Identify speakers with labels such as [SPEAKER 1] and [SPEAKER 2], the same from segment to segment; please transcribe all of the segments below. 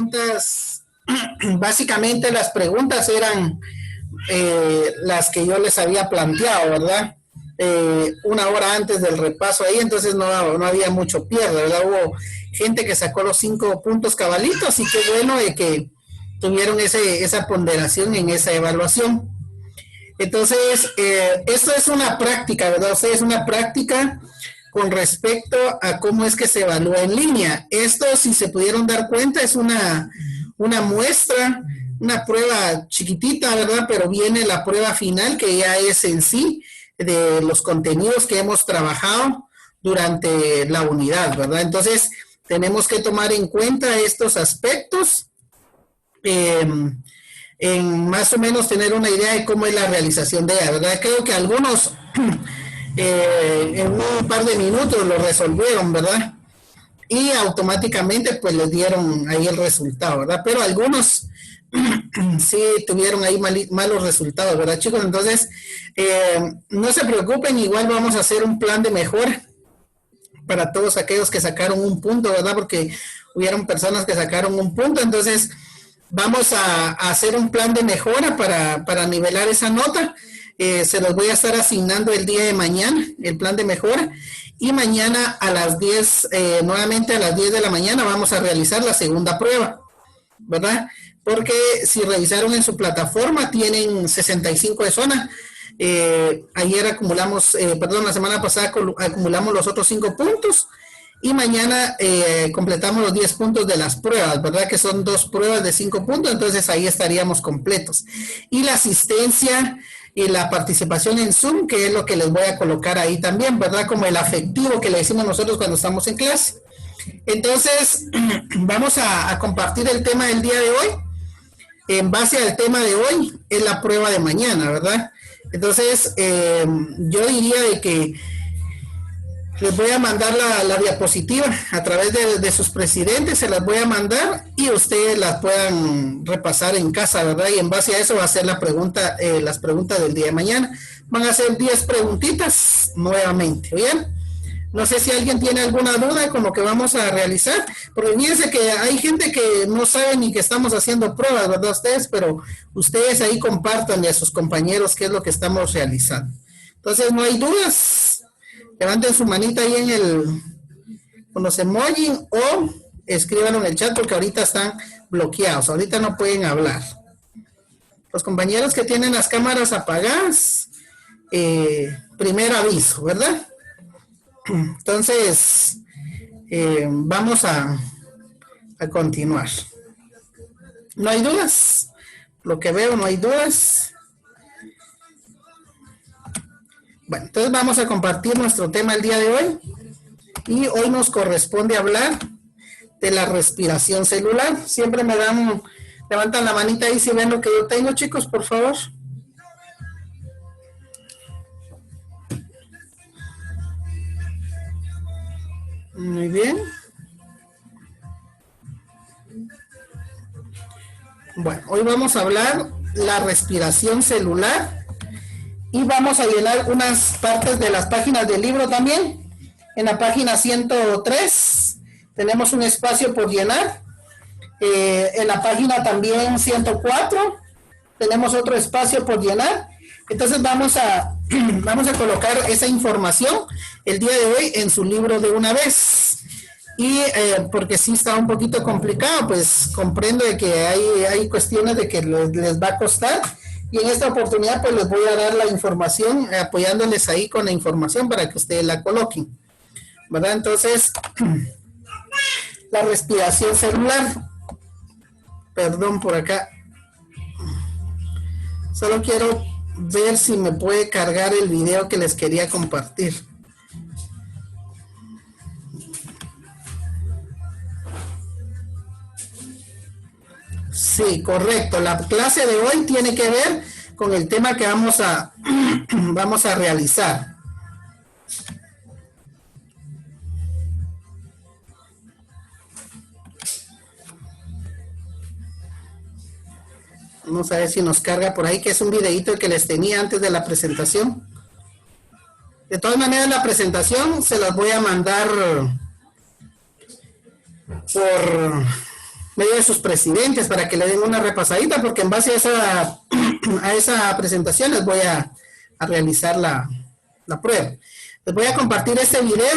[SPEAKER 1] preguntas, básicamente las preguntas eran las que yo les había planteado, ¿verdad? Una hora antes del repaso ahí, entonces no había mucho pierde, ¿verdad? Hubo gente que sacó los 5 puntos cabalitos y qué bueno de que tuvieron esa ponderación en esa evaluación. Entonces, esto es una práctica, ¿verdad? O sea, es una práctica con respecto a cómo es que se evalúa en línea. Esto, si se pudieron dar cuenta, es una muestra, una prueba chiquitita, ¿verdad? Pero viene la prueba final, que ya es en sí de los contenidos que hemos trabajado durante la unidad, ¿verdad? Entonces, tenemos que tomar en cuenta estos aspectos, en más o menos tener una idea de cómo es la realización de ella, ¿verdad? Creo que algunos en un par de minutos lo resolvieron, ¿verdad? Y automáticamente pues les dieron ahí el resultado, ¿verdad? Pero algunos sí tuvieron ahí malos resultados, ¿verdad, chicos? Entonces, no se preocupen, igual vamos a hacer un plan de mejora para todos aquellos que sacaron un punto, ¿verdad? Porque hubieron personas que sacaron un punto, entonces vamos a hacer un plan de mejora para nivelar esa nota. Se los voy a estar asignando el día de mañana, el plan de mejora, y mañana a las 10, nuevamente a las 10 de la mañana vamos a realizar la segunda prueba, ¿verdad? Porque si revisaron en su plataforma, tienen 65 de zona. Ayer acumulamos, la semana pasada acumulamos los otros 5 puntos, y mañana completamos los 10 puntos de las pruebas, ¿verdad? Que son 2 pruebas de 5 puntos, entonces ahí estaríamos completos. Y la asistencia y la participación en Zoom, que es lo que les voy a colocar ahí también, ¿verdad? Como el afectivo que le decimos nosotros cuando estamos en clase. Entonces, vamos a compartir el tema del día de hoy. En base al tema de hoy, es la prueba de mañana, ¿verdad? Entonces, yo diría de que les voy a mandar la diapositiva a través de sus presidentes, se las voy a mandar y ustedes las puedan repasar en casa, ¿verdad? Y en base a eso va a ser la pregunta, las preguntas del día de mañana. Van a ser 10 preguntitas nuevamente, ¿bien? No sé si alguien tiene alguna duda con lo que vamos a realizar, porque fíjense que hay gente que no sabe ni que estamos haciendo pruebas, ¿verdad? Ustedes, pero ustedes ahí compartan a sus compañeros qué es lo que estamos realizando. Entonces, no hay dudas. Levanten su manita ahí con los emojis o escríbanlo en el chat porque ahorita están bloqueados, ahorita no pueden hablar. Los compañeros que tienen las cámaras apagadas, primer aviso, ¿verdad? Entonces, vamos a continuar. ¿No hay dudas? Lo que veo, no hay dudas. Bueno, entonces vamos a compartir nuestro tema el día de hoy. Y hoy nos corresponde hablar de la respiración celular. Siempre me levantan la manita ahí si ven lo que yo tengo, chicos, por favor. Muy bien. Bueno, hoy vamos a hablar de la respiración celular. Y vamos a llenar unas partes de las páginas del libro también. En la página 103 tenemos un espacio por llenar. En la página también 104 tenemos otro espacio por llenar. Entonces vamos a colocar esa información el día de hoy en su libro de una vez. Y porque sí está un poquito complicado, pues comprendo de que hay cuestiones de que les va a costar. Y en esta oportunidad pues les voy a dar la información, apoyándoles ahí con la información para que ustedes la coloquen, ¿verdad? Entonces, la respiración celular. Perdón por acá. Solo quiero ver si me puede cargar el video que les quería compartir. Sí, correcto. La clase de hoy tiene que ver con el tema que vamos a realizar. Vamos a ver si nos carga por ahí, que es un videíto que les tenía antes de la presentación. De todas maneras, la presentación se las voy a mandar medio de sus presidentes para que le den una repasadita, porque en base a esa presentación les voy a realizar la prueba. Les voy a compartir este video.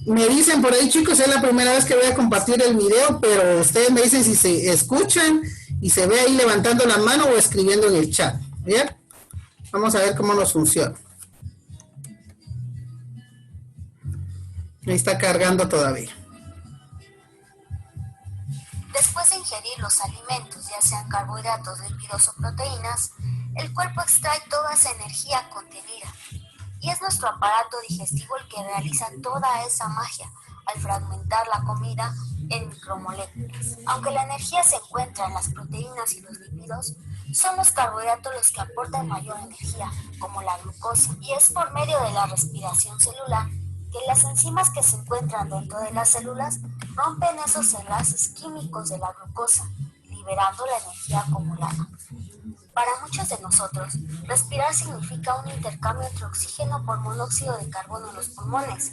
[SPEAKER 1] Me dicen por ahí, chicos, es la primera vez que voy a compartir el video, pero ustedes me dicen si se escuchan y se ve ahí levantando la mano o escribiendo en el chat. ¿Bien? Vamos a ver cómo nos funciona. Ahí está cargando todavía.
[SPEAKER 2] Después de ingerir los alimentos, ya sean carbohidratos, lípidos o proteínas, el cuerpo extrae toda esa energía contenida. Y es nuestro aparato digestivo el que realiza toda esa magia al fragmentar la comida en micromoléculas. Aunque la energía se encuentra en las proteínas y los lípidos, son los carbohidratos los que aportan mayor energía, como la glucosa. Y es por medio de la respiración celular que las enzimas que se encuentran dentro de las células rompen esos enlaces químicos de la glucosa, liberando la energía acumulada. Para muchos de nosotros, respirar significa un intercambio entre oxígeno por monóxido de carbono en los pulmones,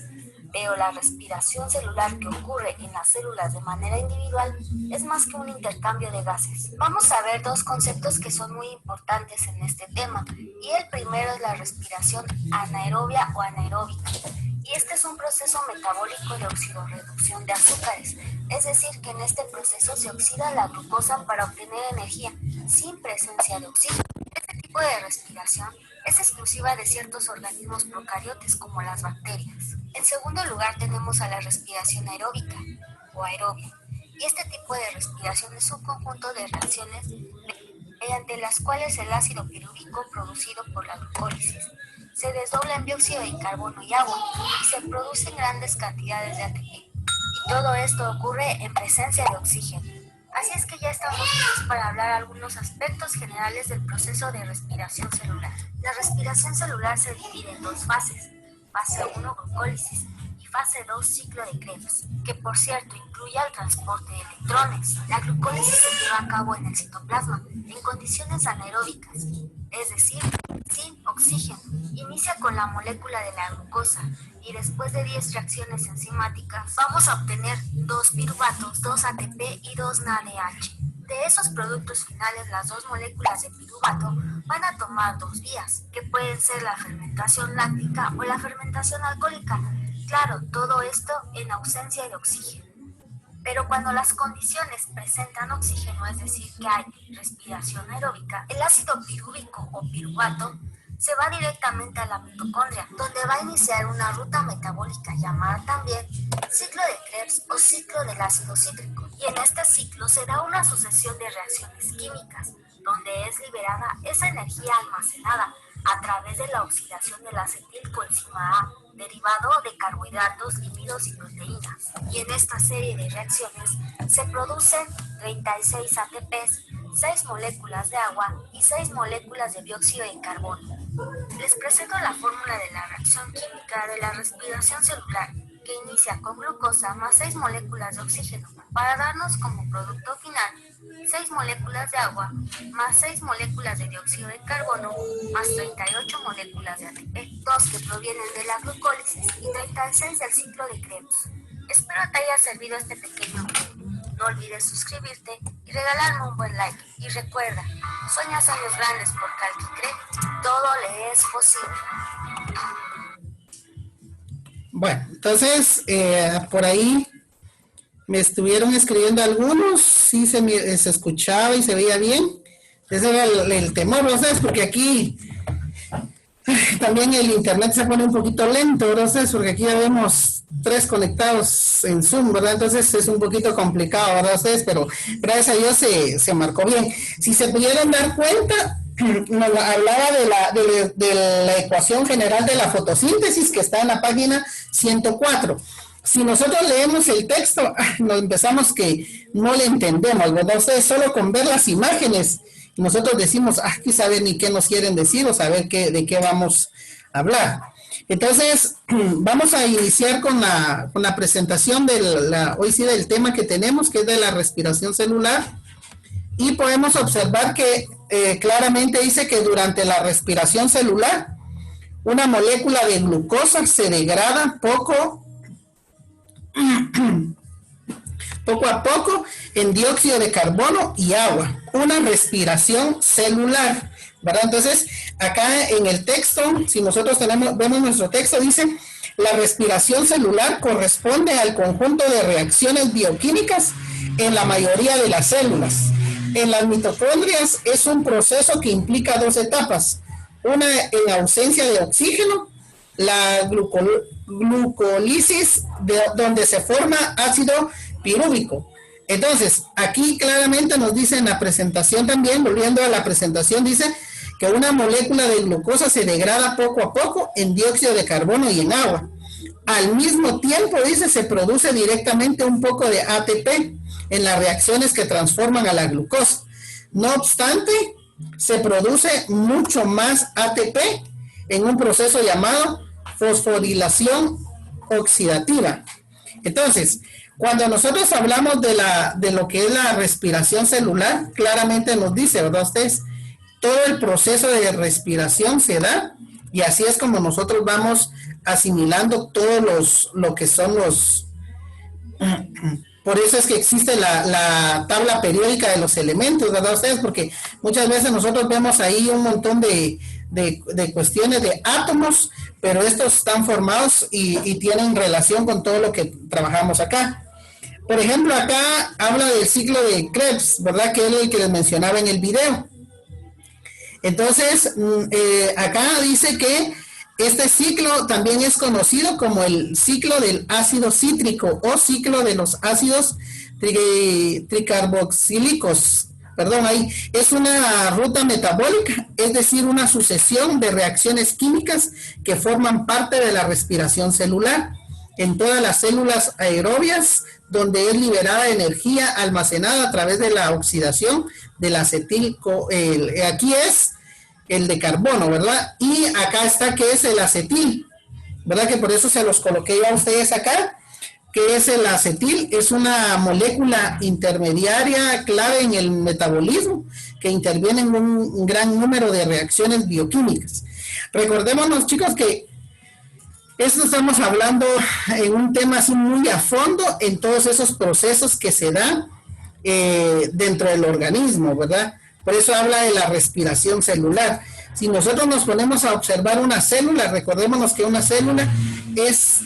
[SPEAKER 2] pero la respiración celular que ocurre en las células de manera individual es más que un intercambio de gases. Vamos a ver dos conceptos que son muy importantes en este tema, y el primero es la respiración anaerobia o anaeróbica. Y este es un proceso metabólico de oxidorreducción de azúcares, es decir, que en este proceso se oxida la glucosa para obtener energía sin presencia de oxígeno. Este tipo de respiración es exclusiva de ciertos organismos procariotes como las bacterias. En segundo lugar tenemos a la respiración aeróbica o aerobia, y este tipo de respiración es un conjunto de reacciones mediante las cuales el ácido pirúvico producido por la glucólisis se desdobla en dióxido de carbono y agua y se producen grandes cantidades de ATP. Y todo esto ocurre en presencia de oxígeno. Así es que ya estamos listos para hablar algunos aspectos generales del proceso de respiración celular. La respiración celular se divide en dos fases: fase 1, glucólisis, y fase 2, ciclo de Krebs, que por cierto incluye el transporte de electrones. La glucólisis se lleva a cabo en el citoplasma en condiciones anaeróbicas, es decir, sin oxígeno. Inicia con la molécula de la glucosa y después de 10 reacciones enzimáticas vamos a obtener 2 piruvatos, 2 ATP y 2 NADH. De esos productos finales, las 2 moléculas de piruvato van a tomar 2 vías, que pueden ser la fermentación láctica o la fermentación alcohólica. Claro, todo esto en ausencia de oxígeno. Pero cuando las condiciones presentan oxígeno, es decir, que hay respiración aeróbica, el ácido pirúvico o piruvato se va directamente a la mitocondria, donde va a iniciar una ruta metabólica llamada también ciclo de Krebs o ciclo del ácido cítrico. Y en este ciclo se da una sucesión de reacciones químicas, donde es liberada esa energía almacenada a través de la oxidación de la acetilcoenzima A, derivado de carbohidratos, lípidos y proteínas. Y en esta serie de reacciones se producen 36 ATPs, 6 moléculas de agua y 6 moléculas de dióxido de carbono. Les presento la fórmula de la reacción química de la respiración celular, que inicia con glucosa más 6 moléculas de oxígeno, para darnos como producto final 6 moléculas de agua más 6 moléculas de dióxido de carbono más 38 moléculas de ATP, 2 que provienen de la glucólisis y 36 del ciclo de Krebs. Espero te haya servido este pequeño video. No olvides suscribirte y regalarme un buen like. Y recuerda, sueña sueños grandes porque al que cree, todo le es posible.
[SPEAKER 1] Bueno, entonces, por ahí me estuvieron escribiendo algunos, sí se escuchaba y se veía bien. Ese era el temor, ¿no sabes? Porque aquí también el internet se pone un poquito lento, ¿no sabes? Porque aquí ya vemos 3 conectados en Zoom, ¿verdad? Entonces es un poquito complicado, ¿verdad? Ustedes, pero gracias a Dios se marcó bien. Si se pudieran dar cuenta, nos hablaba de la ecuación general de la fotosíntesis que está en la página 104. Si nosotros leemos el texto, nos empezamos que no le entendemos, ¿verdad? Ustedes solo con ver las imágenes, nosotros decimos, aquí saben ni qué nos quieren decir o saber de qué vamos a hablar. Entonces, vamos a iniciar con la presentación hoy sí del tema que tenemos, que es de la respiración celular. Y podemos observar que claramente dice que durante la respiración celular, una molécula de glucosa se degrada poco poco a poco en dióxido de carbono y agua, una respiración celular, ¿verdad? Entonces, acá en el texto, si nosotros vemos nuestro texto, dice, la respiración celular corresponde al conjunto de reacciones bioquímicas en la mayoría de las células. En las mitocondrias es un proceso que implica dos etapas, una en ausencia de oxígeno, la glucólisis, donde se forma ácido pirúvico. Entonces, aquí claramente nos dice en la presentación también, volviendo a la presentación, dice que una molécula de glucosa se degrada poco a poco en dióxido de carbono y en agua. Al mismo tiempo, dice, se produce directamente un poco de ATP en las reacciones que transforman a la glucosa. No obstante, se produce mucho más ATP en un proceso llamado fosforilación oxidativa. Entonces, cuando nosotros hablamos de lo que es la respiración celular, claramente nos dice, ¿verdad ustedes? Todo el proceso de respiración se da y así es como nosotros vamos asimilando todos lo que son los... Por eso es que existe la tabla periódica de los elementos, ¿verdad ustedes? Porque muchas veces nosotros vemos ahí un montón de cuestiones de átomos, pero estos están formados y tienen relación con todo lo que trabajamos acá. Por ejemplo, acá habla del ciclo de Krebs, ¿verdad? Que es el que les mencionaba en el video. Entonces, acá dice que este ciclo también es conocido como el ciclo del ácido cítrico o ciclo de los ácidos tricarboxílicos. Perdón, ahí es una ruta metabólica, es decir, una sucesión de reacciones químicas que forman parte de la respiración celular en todas las células aerobias, donde es liberada energía almacenada a través de la oxidación del acetil. Aquí es el de carbono, ¿verdad? Y acá está que es el acetil, ¿verdad? Que por eso se los coloqué yo a ustedes acá, que es el acetil, es una molécula intermediaria clave en el metabolismo que interviene en un gran número de reacciones bioquímicas. Recordémonos, chicos, que esto estamos hablando en un tema así muy a fondo en todos esos procesos que se dan dentro del organismo, ¿verdad? Por eso habla de la respiración celular. Si nosotros nos ponemos a observar una célula, recordémonos que una célula es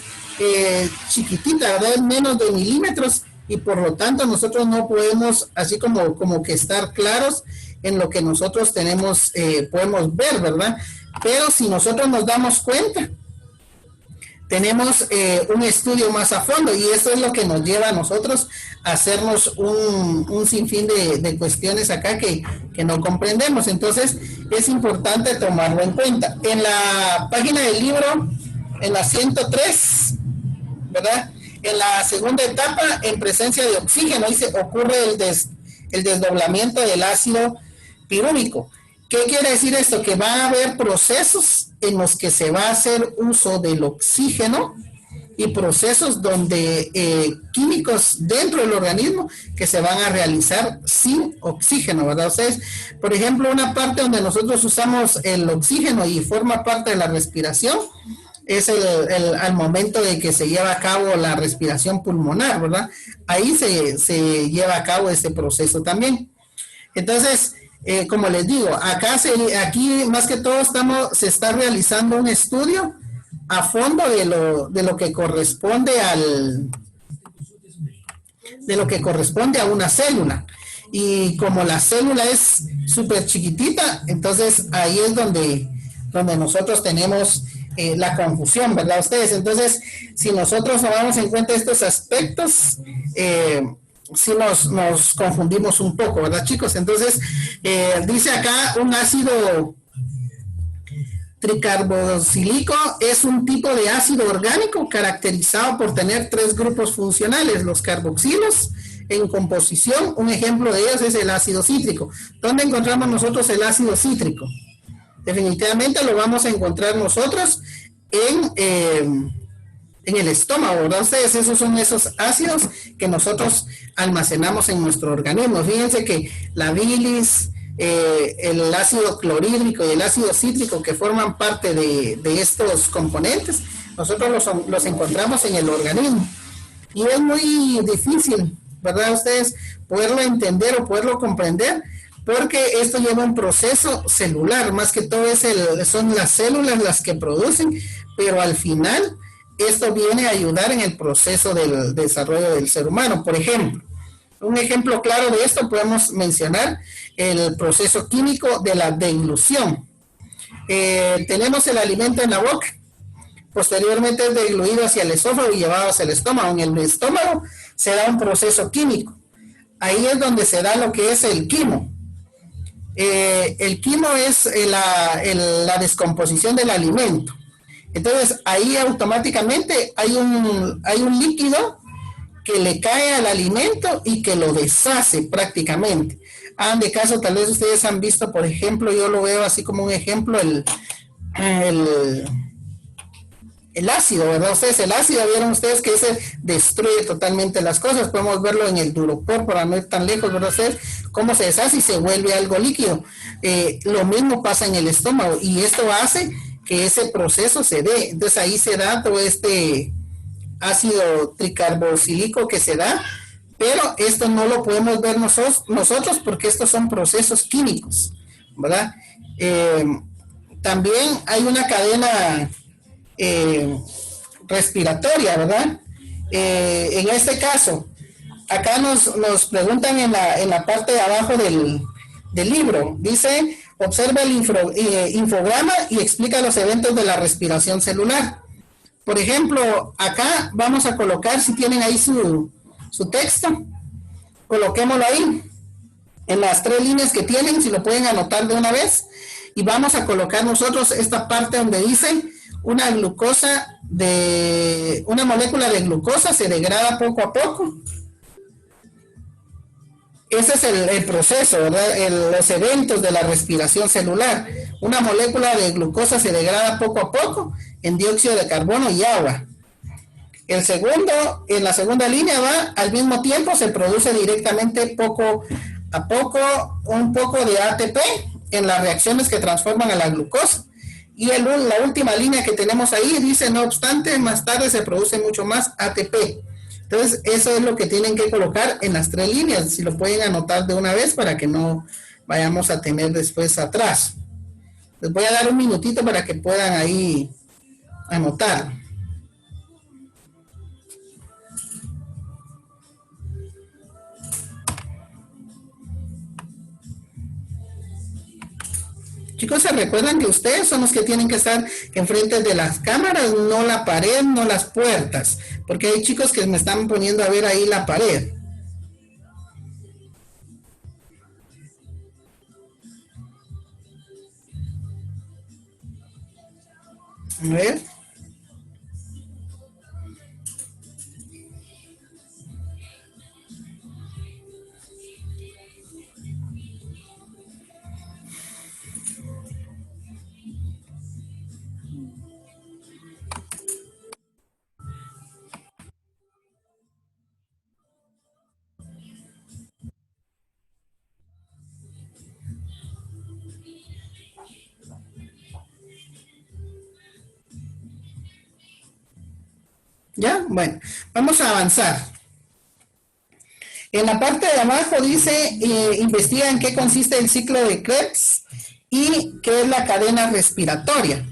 [SPEAKER 1] chiquitita, ¿verdad? Es menos de milímetros y por lo tanto nosotros no podemos así como que estar claros en lo que nosotros tenemos, podemos ver, ¿verdad? Pero si nosotros nos damos cuenta, tenemos un estudio más a fondo y eso es lo que nos lleva a nosotros a hacernos un sinfín de cuestiones acá que no comprendemos. Entonces es importante tomarlo en cuenta. En la página del libro, en la 103, ¿verdad? En la segunda etapa, en presencia de oxígeno, ahí ocurre el desdoblamiento del ácido pirúvico. ¿Qué quiere decir esto? Que va a haber procesos en los que se va a hacer uso del oxígeno y procesos donde químicos dentro del organismo que se van a realizar sin oxígeno, ¿verdad? Ustedes, por ejemplo, una parte donde nosotros usamos el oxígeno y forma parte de la respiración es al momento de que se lleva a cabo la respiración pulmonar, ¿verdad? Ahí se lleva a cabo este proceso también. Entonces, como les digo, aquí más que todo se está realizando un estudio a fondo de lo que corresponde a una célula. Y como la célula es súper chiquitita, entonces ahí es donde nosotros tenemos la confusión, ¿verdad? Ustedes, entonces, si nosotros tomamos en cuenta estos aspectos, sí nos confundimos un poco, ¿verdad, chicos? Entonces, dice acá un ácido tricarboxílico es un tipo de ácido orgánico caracterizado por tener 3 grupos funcionales, los carboxilos en composición. Un ejemplo de ellos es el ácido cítrico. ¿Dónde encontramos nosotros el ácido cítrico? Definitivamente lo vamos a encontrar nosotros en el estómago, ¿verdad? Ustedes, esos son esos ácidos que nosotros almacenamos en nuestro organismo. Fíjense que la bilis, el ácido clorhídrico y el ácido cítrico que forman parte de estos componentes, nosotros los encontramos en el organismo. Y es muy difícil ¿verdad? Ustedes poderlo entender o poderlo comprender, porque esto lleva un proceso celular, más que todo son las células las que producen, pero al final esto viene a ayudar en el proceso del desarrollo del ser humano. Por ejemplo, un ejemplo claro de esto podemos mencionar el proceso químico de la deglución. Tenemos el alimento en la boca, posteriormente es diluido hacia el esófago y llevado hacia el estómago. En el estómago se da un proceso químico. Ahí es donde se da lo que es el quimo. El quimo es la descomposición del alimento. Entonces, ahí automáticamente hay un líquido que le cae al alimento y que lo deshace prácticamente. De caso, tal vez ustedes han visto, por ejemplo, yo lo veo así como un ejemplo, el ácido, ¿verdad? El ácido, vieron ustedes que ese destruye totalmente las cosas. Podemos verlo en el Duropor, para no ir tan lejos, ¿verdad? Ustedes, cómo se deshace y se vuelve algo líquido. Lo mismo pasa en el estómago y esto hace que ese proceso se dé. Entonces ahí se da todo este ácido tricarbocílico que se da, pero esto no lo podemos ver nosotros porque estos son procesos químicos, ¿verdad? También hay una cadena respiratoria, ¿verdad? En este caso, acá nos preguntan en la parte de abajo del libro, dice, observa el infograma y explica los eventos de la respiración celular. Por ejemplo, acá vamos a colocar, si tienen ahí su texto, coloquémoslo ahí, en las 3 líneas que tienen, si lo pueden anotar de una vez, y vamos a colocar nosotros esta parte donde dice, una molécula de glucosa se degrada poco a poco. Ese es el proceso, ¿verdad? Los eventos de la respiración celular. Una molécula de glucosa se degrada poco a poco en dióxido de carbono y agua. En la segunda línea va, al mismo tiempo se produce directamente poco a poco un poco de ATP en las reacciones que transforman a la glucosa. Y la última línea que tenemos ahí dice, no obstante, más tarde se produce mucho más ATP. Entonces, eso es lo que tienen que colocar en las 3 líneas. Si lo pueden anotar de una vez para que no vayamos a tener después atrás. Les voy a dar un minutito para que puedan ahí anotar. Chicos, se recuerdan que ustedes son los que tienen que estar enfrente de las cámaras, no la pared, no las puertas, porque hay chicos que me están poniendo a ver ahí la pared. A ver. ¿Ya? Bueno, vamos a avanzar. En la parte de abajo dice, investiga en qué consiste el ciclo de Krebs y qué es la cadena respiratoria.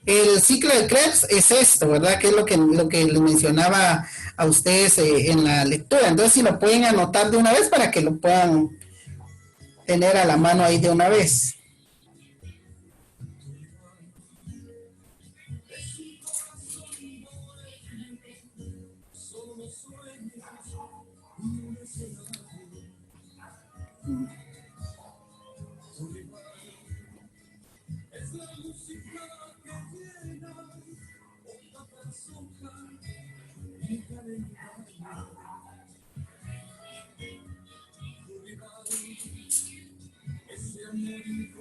[SPEAKER 1] El ciclo de Krebs es esto, ¿verdad? Que es lo que les mencionaba a ustedes en la lectura. Entonces, si lo pueden anotar de una vez para que lo puedan tener a la mano ahí de una vez.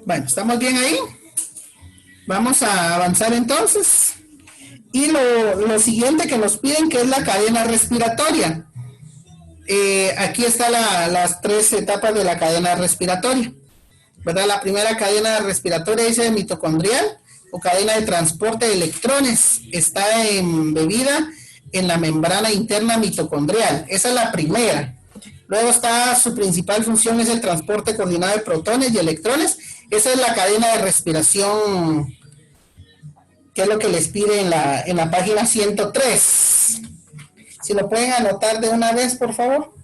[SPEAKER 1] Bueno, ¿estamos bien ahí? Vamos a avanzar entonces. Y lo siguiente que nos piden, que es la cadena respiratoria. Aquí están las 3 etapas de la cadena respiratoria, ¿verdad? La primera cadena respiratoria dice mitocondrial o cadena de transporte de electrones. Está embebida en la membrana interna mitocondrial. Esa es la primera. Luego está su principal función es el transporte coordinado de protones y electrones. Esa es la cadena de respiración, que es lo que les pide en la página 103. Si lo pueden anotar de una vez, por favor.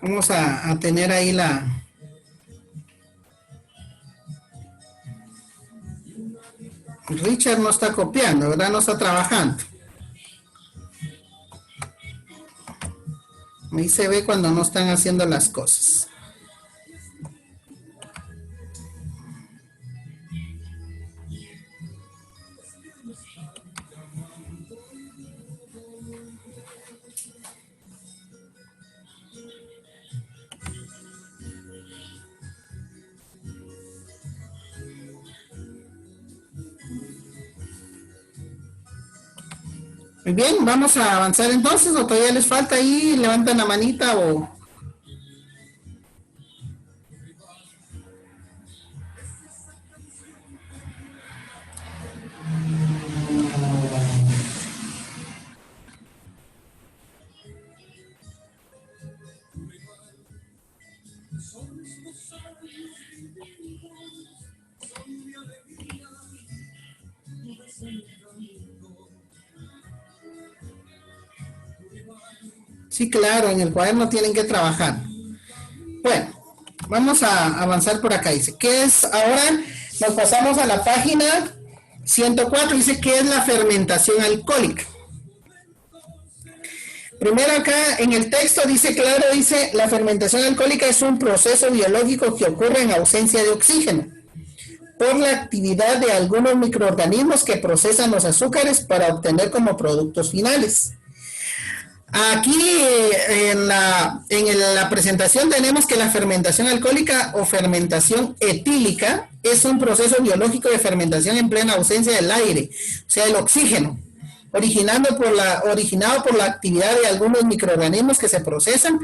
[SPEAKER 1] Vamos a tener ahí la... Richard no está copiando, ¿verdad? No está trabajando. Ahí se ve cuando no están haciendo las cosas. Muy bien, vamos a avanzar entonces, o todavía les falta ahí, levantan la manita o... Sí, claro, en el cuaderno tienen que trabajar. Bueno, vamos a avanzar por acá. Dice, ¿qué es? Ahora nos pasamos a la página 104. Dice, ¿qué es la fermentación alcohólica? Primero acá en el texto dice, claro, dice, la fermentación alcohólica es un proceso biológico que ocurre en ausencia de oxígeno por la actividad de algunos microorganismos que procesan los azúcares para obtener como productos finales. Aquí en la presentación tenemos que la fermentación alcohólica o fermentación etílica es un proceso biológico de fermentación en plena ausencia del aire, o sea, el oxígeno, originado por la actividad de algunos microorganismos que se procesan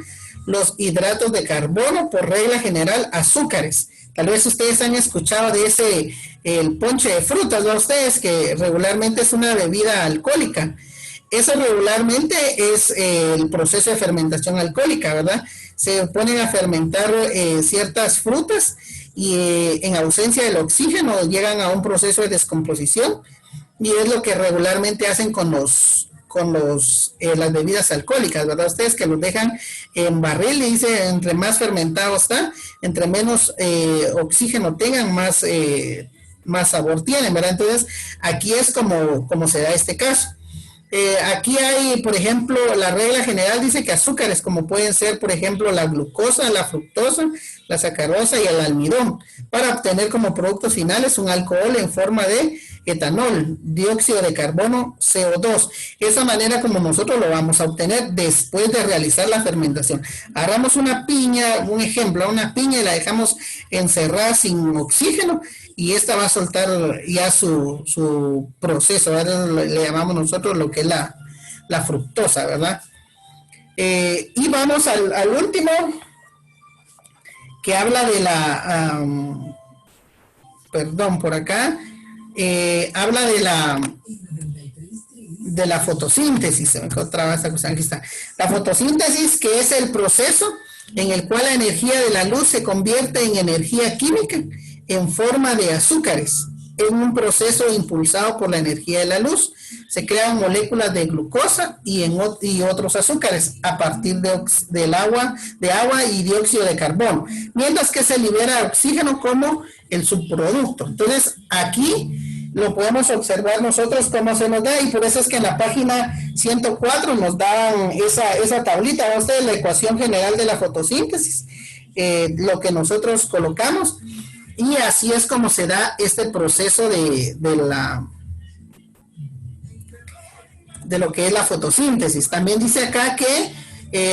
[SPEAKER 1] los hidratos de carbono, por regla general, azúcares. Tal vez ustedes han escuchado de el ponche de frutas, ¿no? Ustedes, que regularmente es una bebida alcohólica. Eso regularmente es el proceso de fermentación alcohólica, ¿verdad? Se ponen a fermentar ciertas frutas y en ausencia del oxígeno llegan a un proceso de descomposición, y es lo que regularmente hacen con las bebidas alcohólicas, ¿verdad? Ustedes que los dejan en barril y dice, entre más fermentado está, entre menos oxígeno tengan, más sabor tienen, ¿verdad? Entonces, aquí es como se da este caso. Aquí hay, por ejemplo, la regla general dice que azúcares como pueden ser, por ejemplo, la glucosa, la fructosa, la sacarosa y el almidón, para obtener como productos finales un alcohol en forma de etanol, dióxido de carbono, CO2. Esa manera como nosotros lo vamos a obtener después de realizar la fermentación. Agarramos una piña, un ejemplo, una piña, y la dejamos encerrada sin oxígeno, y esta va a soltar ya su proceso, ¿verdad? Le llamamos nosotros lo que es la fructosa, ¿verdad? Y vamos al último, que habla de por acá, habla de la fotosíntesis. Otra vez aquí está. La fotosíntesis, que es el proceso en el cual la energía de la luz se convierte en energía química en forma de azúcares. Es un proceso impulsado por la energía de la luz. Se crean moléculas de glucosa y otros azúcares a partir de agua y dióxido de carbono, mientras que se libera oxígeno como el subproducto. Entonces, aquí lo podemos observar nosotros cómo se nos da, y por eso es que en la página 104 nos dan esa tablita, ¿no? Ustedes, la ecuación general de la fotosíntesis, lo que nosotros colocamos. Y así es como se da este proceso de lo que es la fotosíntesis. También dice acá que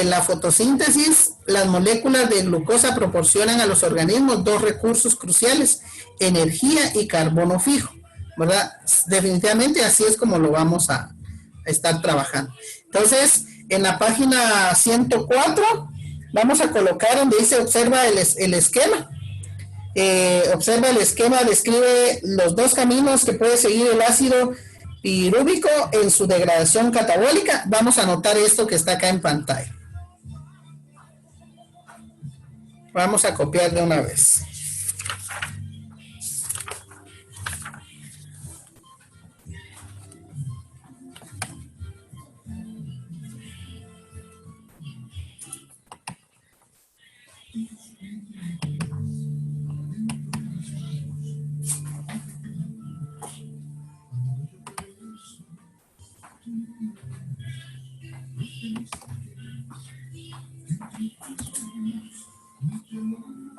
[SPEAKER 1] la fotosíntesis, las moléculas de glucosa proporcionan a los organismos dos recursos cruciales: energía y carbono fijo. ¿verdad? Definitivamente así es como lo vamos a estar trabajando. Entonces, en la página 104, vamos a colocar donde dice observa el esquema. Observa el esquema, describe los dos caminos que puede seguir el ácido pirúvico en su degradación catabólica. Vamos a anotar esto que está acá en pantalla. Vamos a copiar de una vez.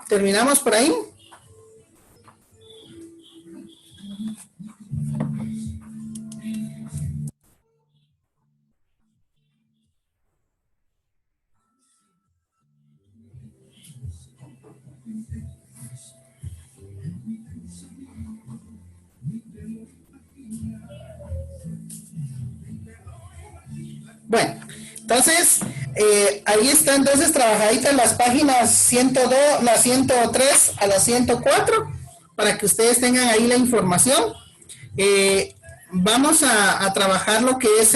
[SPEAKER 1] ¿Terminamos por ahí? Bueno, entonces, ahí está entonces trabajaditas las páginas 102, la 103 a la 104, para que ustedes tengan ahí la información. Vamos a trabajar lo que es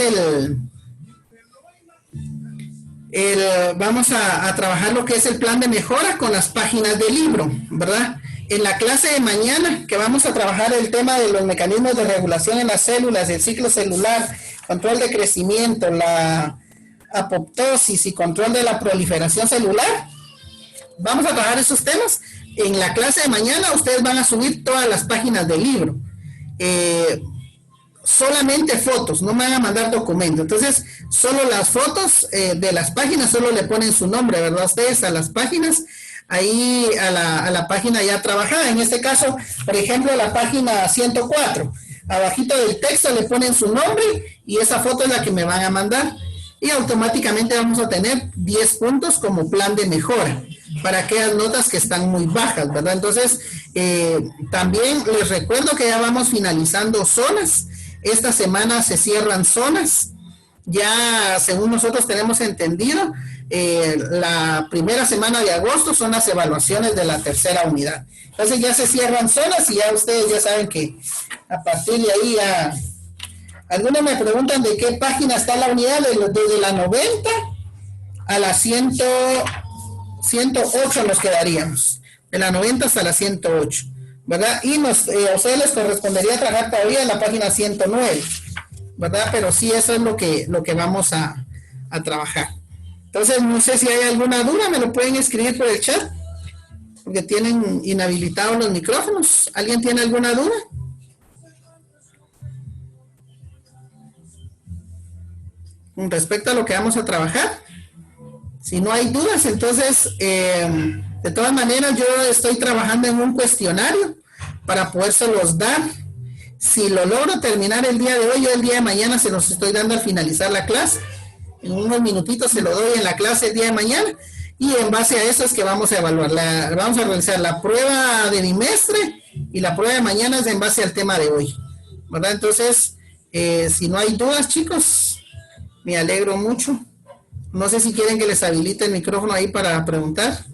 [SPEAKER 1] vamos a trabajar lo que es el plan de mejora con las páginas del libro, ¿verdad? En la clase de mañana, que vamos a trabajar el tema de los mecanismos de regulación en las células, el ciclo celular, control de crecimiento, la apoptosis y control de la proliferación celular. Vamos a trabajar esos temas. En la clase de mañana ustedes van a subir todas las páginas del libro. Solamente fotos, no me van a mandar documentos. Entonces, solo las fotos de las páginas, solo le ponen su nombre, ¿verdad? Ustedes a las páginas, ahí a la página ya trabajada. En este caso, por ejemplo, la página 104. Abajito del texto le ponen su nombre y esa foto es la que me van a mandar. Y automáticamente vamos a tener 10 puntos como plan de mejora para aquellas notas que están muy bajas, ¿verdad? Entonces, también les recuerdo que ya vamos finalizando zonas. Esta semana se cierran zonas. Ya, según nosotros tenemos entendido, la primera semana de agosto son las evaluaciones de la tercera unidad. Entonces ya se cierran zonas y ya ustedes ya saben que a partir de ahí ya... Algunos me preguntan de qué página está la unidad, desde la 90 a la 108 nos quedaríamos, de la 90 hasta la 108, ¿verdad? Y a ustedes les correspondería trabajar todavía en la página 109, ¿verdad? Pero sí, eso es lo que vamos a trabajar. Entonces, no sé si hay alguna duda, me lo pueden escribir por el chat, porque tienen inhabilitados los micrófonos. ¿Alguien tiene alguna duda? Con respecto a lo que vamos a trabajar. Si no hay dudas, entonces, de todas maneras, yo estoy trabajando en un cuestionario para podérselos dar. Si lo logro terminar el día de hoy, yo el día de mañana se los estoy dando al finalizar la clase. En unos minutitos se lo doy en la clase el día de mañana. Y en base a eso es que vamos a evaluar. Vamos a realizar la prueba de bimestre y la prueba de mañana es en base al tema de hoy, ¿verdad? Entonces, si no hay dudas, chicos, me alegro mucho. No sé si quieren que les habilite el micrófono ahí para preguntar.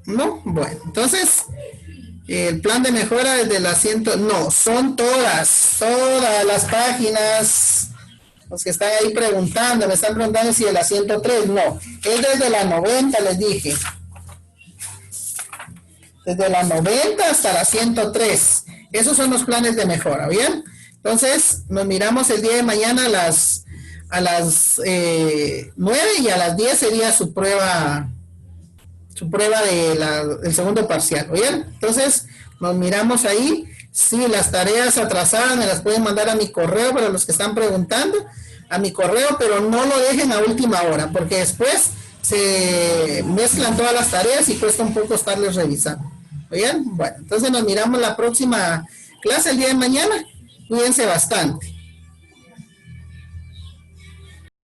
[SPEAKER 1] No, bueno, entonces el plan de mejora desde la 100, no, son todas las páginas. Los que están ahí preguntando, me están preguntando si de la 103, no, es desde la 90, les dije. Desde la 90 hasta la 103. Esos son los planes de mejora, ¿bien? Entonces, nos miramos el día de mañana a las 9 y a las 10 sería su prueba del segundo parcial, ¿bien? Entonces, nos miramos ahí. Sí, las tareas atrasadas me las pueden mandar a mi correo para los que están preguntando, a mi correo, pero no lo dejen a última hora, porque después se mezclan todas las tareas y cuesta un poco estarles revisando. ¿Bien? Bueno, entonces nos miramos la próxima clase el día de mañana. Cuídense bastante.